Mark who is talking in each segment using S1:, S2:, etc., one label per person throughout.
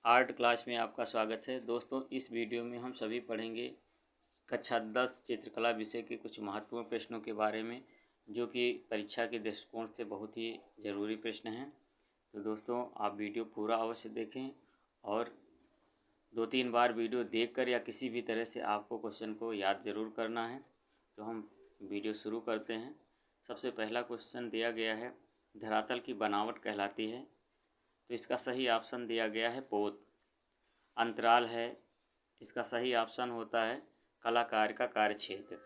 S1: Art class में आपका स्वागत है। दोस्तों, इस वीडियो में हम सभी पढ़ेंगे कक्षा 10 चित्रकला विषय के कुछ महत्वपूर्ण प्रश्नों के बारे में, जो कि परीक्षा के दृष्टिकोण से बहुत ही ज़रूरी प्रश्न हैं। तो दोस्तों, आप वीडियो पूरा अवश्य देखें और 2-3 बार वीडियो देखकर या किसी भी तरह से आपको क्वेश्चन को याद ज़रूर करना है। तो हम वीडियो शुरू करते हैं। सबसे पहला क्वेश्चन दिया गया है, धरातल की बनावट कहलाती है। तो इसका सही ऑप्शन दिया गया है पोत। अंतराल है, इसका सही ऑप्शन होता है कलाकार का कार्यक्षेत्र।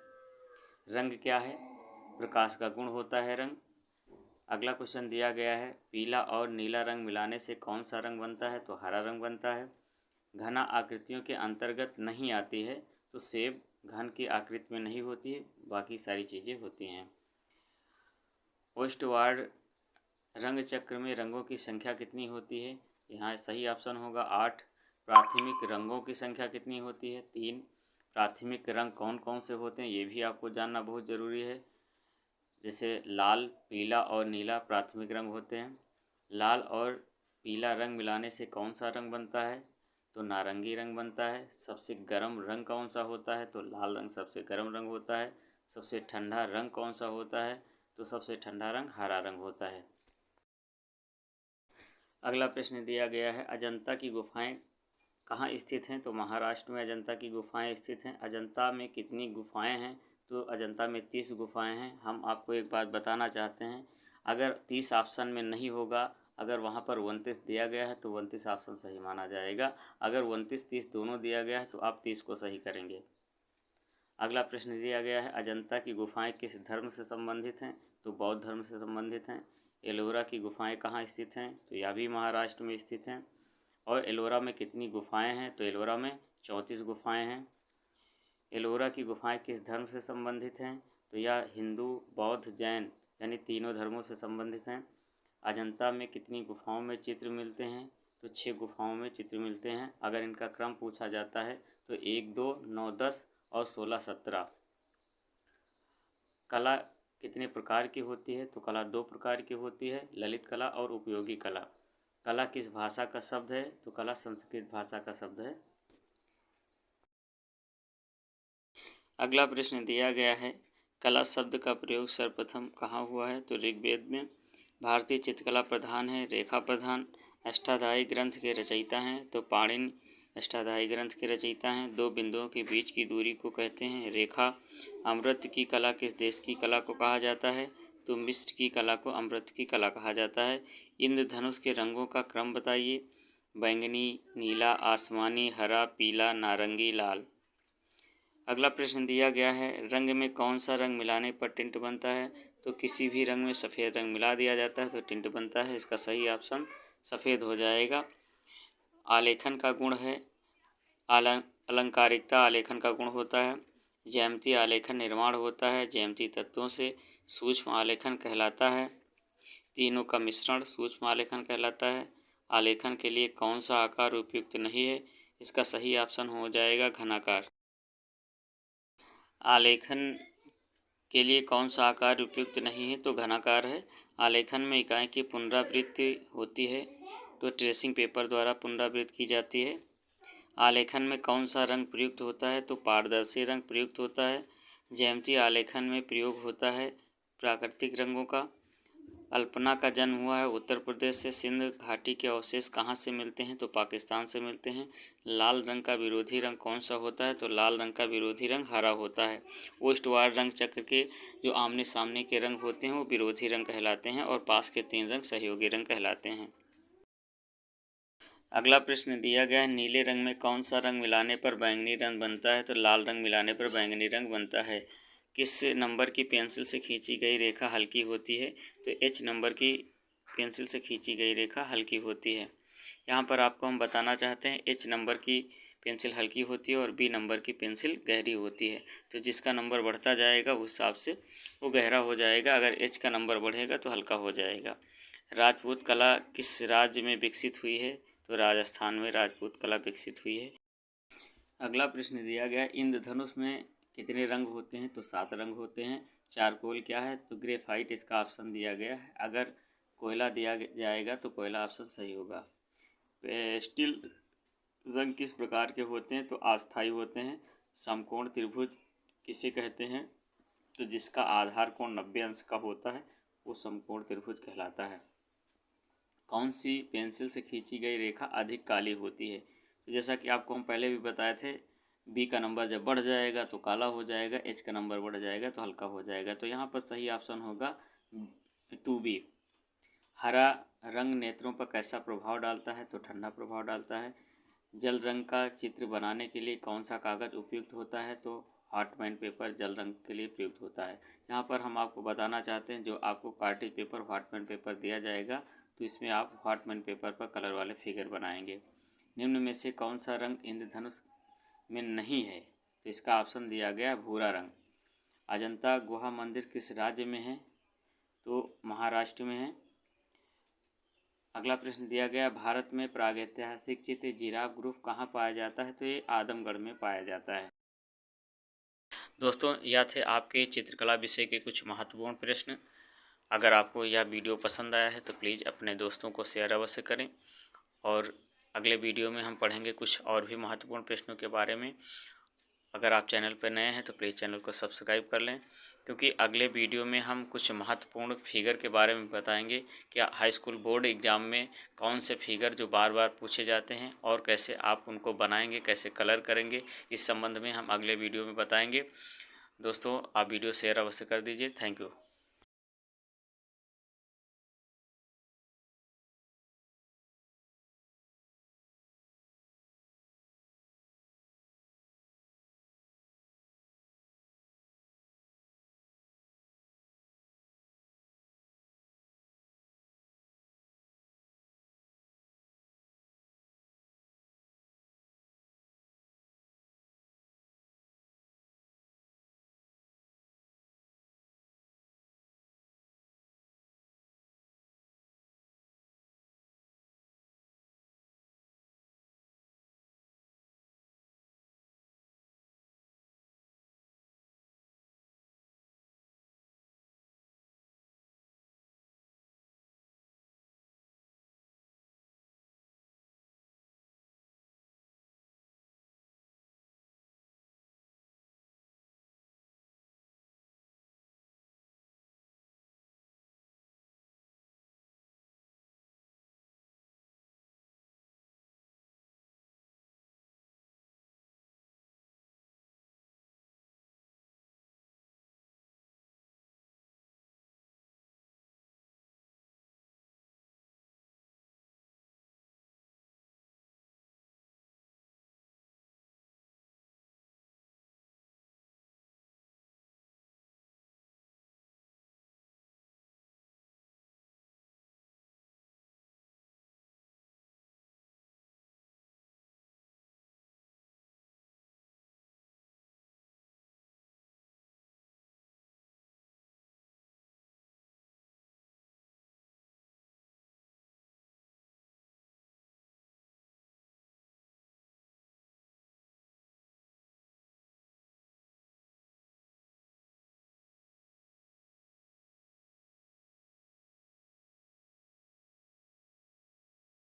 S1: रंग क्या है? प्रकाश का गुण होता है रंग। अगला क्वेश्चन दिया गया है, पीला और नीला रंग मिलाने से कौन सा रंग बनता है? तो हरा रंग बनता है। घना आकृतियों के अंतर्गत नहीं आती है। तो सेब घन की आकृति में नहीं होती है, बाकी सारी चीज़ें होती हैं। ओस्टवार्ड रंग चक्र में रंगों की संख्या कितनी होती है? यहाँ सही ऑप्शन होगा 8। प्राथमिक रंगों की संख्या कितनी होती है? 3। प्राथमिक रंग कौन कौन से होते हैं, ये भी आपको जानना बहुत ज़रूरी है। जैसे लाल, पीला और नीला प्राथमिक रंग होते हैं। लाल और पीला रंग मिलाने से कौन सा रंग बनता है? तो नारंगी रंग बनता है। सबसे गर्म रंग कौन सा होता है? तो लाल रंग सबसे गर्म रंग होता है। सबसे ठंडा रंग कौन सा होता है? तो सबसे ठंडा रंग हरा रंग होता है। अगला प्रश्न दिया गया है, अजंता की गुफाएं कहाँ स्थित हैं? तो महाराष्ट्र में अजंता की गुफाएं स्थित हैं। अजंता में कितनी गुफाएं हैं? तो अजंता में 30 गुफाएं हैं। हम आपको एक बात बताना चाहते हैं, अगर 30 ऑप्शन में नहीं होगा, अगर वहाँ पर 29 दिया गया है तो 29 ऑप्शन सही माना जाएगा। अगर 29-30 दोनों दिया गया है तो आप 30 को सही करेंगे। अगला प्रश्न दिया गया है, अजंता की गुफाएं किस धर्म से संबंधित हैं? तो बौद्ध धर्म से संबंधित हैं। एलोरा की गुफाएं कहाँ स्थित हैं? तो यह भी महाराष्ट्र में स्थित हैं। और एलोरा में कितनी गुफाएं हैं? तो एलोरा में 34 गुफाएं हैं। एलोरा की गुफाएं किस धर्म से संबंधित हैं? तो यह हिंदू, बौद्ध, जैन यानी तीनों धर्मों से संबंधित हैं। अजंता में कितनी गुफाओं में चित्र मिलते हैं? तो 6 गुफाओं में चित्र मिलते हैं। अगर इनका क्रम पूछा जाता है तो 1, 2, 9, 10 और 16, 17। कला कितने प्रकार की होती है? तो कला 2 प्रकार की होती है, ललित कला और उपयोगी कला। कला किस भाषा का शब्द है? तो कला संस्कृत भाषा का शब्द है। अगला प्रश्न दिया गया है, कला शब्द का प्रयोग सर्वप्रथम कहाँ हुआ है? तो ऋग्वेद में। भारतीय चित्रकला प्रधान है, रेखा प्रधान। अष्टाध्यायी ग्रंथ के रचयिता हैं, तो पाणिनि अष्टाध्यायी ग्रंथ के रचयिता हैं। 2 बिंदुओं के बीच की दूरी को कहते हैं रेखा। अमृत की कला किस देश की कला को कहा जाता है? तो मिस्र की कला को अमृत की कला कहा जाता है। इंद्रधनुष के रंगों का क्रम बताइए। बैंगनी, नीला, आसमानी, हरा, पीला, नारंगी, लाल। अगला प्रश्न दिया गया है, रंग में कौन सा रंग मिलाने पर टिंट बनता है? तो किसी भी रंग में सफ़ेद रंग मिला दिया जाता है तो टिंट बनता है। इसका सही ऑप्शन सफ़ेद हो जाएगा। आलेखन का गुण है, अलंकारिकता आलेखन का गुण होता है। ज्यामितीय आलेखन निर्माण होता है ज्यामितीय तत्वों से। सूक्ष्म आलेखन कहलाता है। तीनों का मिश्रण सूक्ष्म आलेखन कहलाता है। आलेखन के लिए कौन सा आकार उपयुक्त नहीं है? इसका सही ऑप्शन हो जाएगा घनाकार। आलेखन के लिए कौन सा आकार उपयुक्त नहीं है? तो घनाकार है। आलेखन में इकाई की पुनरावृत्ति होती है, तो ट्रेसिंग पेपर द्वारा पुनरावृत्ति की जाती है। आलेखन में कौन सा रंग प्रयुक्त होता है? तो पारदर्शी रंग प्रयुक्त होता है। ज्यामितीय आलेखन में प्रयोग होता है प्राकृतिक रंगों का। अल्पना का जन्म हुआ है उत्तर प्रदेश से। सिंध घाटी के अवशेष कहाँ से मिलते हैं? तो पाकिस्तान से मिलते हैं। लाल रंग का विरोधी रंग कौन सा होता है? तो लाल रंग का विरोधी रंग हरा होता है। ओस्टवार्ड रंग चक्र के जो आमने सामने के रंग होते हैं वो विरोधी रंग कहलाते हैं और पास के 3 रंग सहयोगी रंग कहलाते हैं। अगला प्रश्न दिया गया है, नीले रंग में कौन सा रंग मिलाने पर बैंगनी रंग बनता है? तो लाल रंग मिलाने पर बैंगनी रंग बनता है। किस नंबर की पेंसिल से खींची गई रेखा हल्की होती है? तो H नंबर की पेंसिल से खींची गई रेखा हल्की होती है। यहाँ पर आपको हम बताना चाहते हैं H नंबर की पेंसिल हल्की होती है और B नंबर की पेंसिल गहरी होती है। तो जिसका नंबर बढ़ता जाएगा उस हिसाब से वो गहरा हो जाएगा, अगर H का नंबर बढ़ेगा तो हल्का हो जाएगा। राजपूत कला किस राज्य में विकसित हुई है? तो राजस्थान में राजपूत कला विकसित हुई है। अगला प्रश्न दिया गया, इंद्रधनुष में कितने रंग होते हैं? तो 7 रंग होते हैं। चारकोल क्या है? तो ग्रेफाइट इसका ऑप्शन दिया गया है। अगर कोयला दिया जाएगा तो कोयला ऑप्शन सही होगा। पेस्टिल रंग किस प्रकार के होते हैं? तो अस्थायी होते हैं। समकोण त्रिभुज किसे कहते हैं? तो जिसका आधार कोण 90 अंश का होता है वो समकोण त्रिभुज कहलाता है। कौन सी पेंसिल से खींची गई रेखा अधिक काली होती है? तो जैसा कि आपको हम पहले भी बताए थे, बी का नंबर जब बढ़ जाएगा तो काला हो जाएगा, एच का नंबर बढ़ जाएगा तो हल्का हो जाएगा। तो यहाँ पर सही ऑप्शन होगा 2B। हरा रंग नेत्रों पर कैसा प्रभाव डालता है? तो ठंडा प्रभाव डालता है। जल रंग का चित्र बनाने के लिए कौन सा कागज़ उपयुक्त होता है? तो हार्टमैन पेपर जल रंग के लिए प्रयुक्त होता है। यहाँ पर हम आपको बताना चाहते हैं, जो आपको कार्टेज पेपर हार्टमैन पेपर दिया जाएगा तो इसमें आप हार्टमैन पेपर पर कलर वाले फिगर बनाएंगे। निम्न में से कौन सा रंग इंद्रधनुष में नहीं है? तो इसका ऑप्शन दिया गया भूरा रंग। अजंता गुहा मंदिर किस राज्य में है? तो महाराष्ट्र में है। अगला प्रश्न दिया गया, भारत में प्रागैतिहासिक चित्र जिराफ ग्रुप कहाँ पाया जाता है? तो ये आदमगढ़ में पाया जाता है। दोस्तों, यह थे आपके चित्रकला विषय के कुछ महत्वपूर्ण प्रश्न। अगर आपको यह वीडियो पसंद आया है तो प्लीज़ अपने दोस्तों को शेयर अवश्य करें, और अगले वीडियो में हम पढ़ेंगे कुछ और भी महत्वपूर्ण प्रश्नों के बारे में। अगर आप चैनल पर नए हैं तो प्लीज़ चैनल को सब्सक्राइब कर लें, क्योंकि अगले वीडियो में हम कुछ महत्वपूर्ण फिगर के बारे में बताएंगे कि हाई स्कूल बोर्ड एग्ज़ाम में कौन से फिगर जो बार बार पूछे जाते हैं और कैसे आप उनको बनाएंगे, कैसे कलर करेंगे, इस संबंध में हम अगले वीडियो में बताएंगे। दोस्तों, आप वीडियो शेयर अवश्य कर दीजिए। Thank you.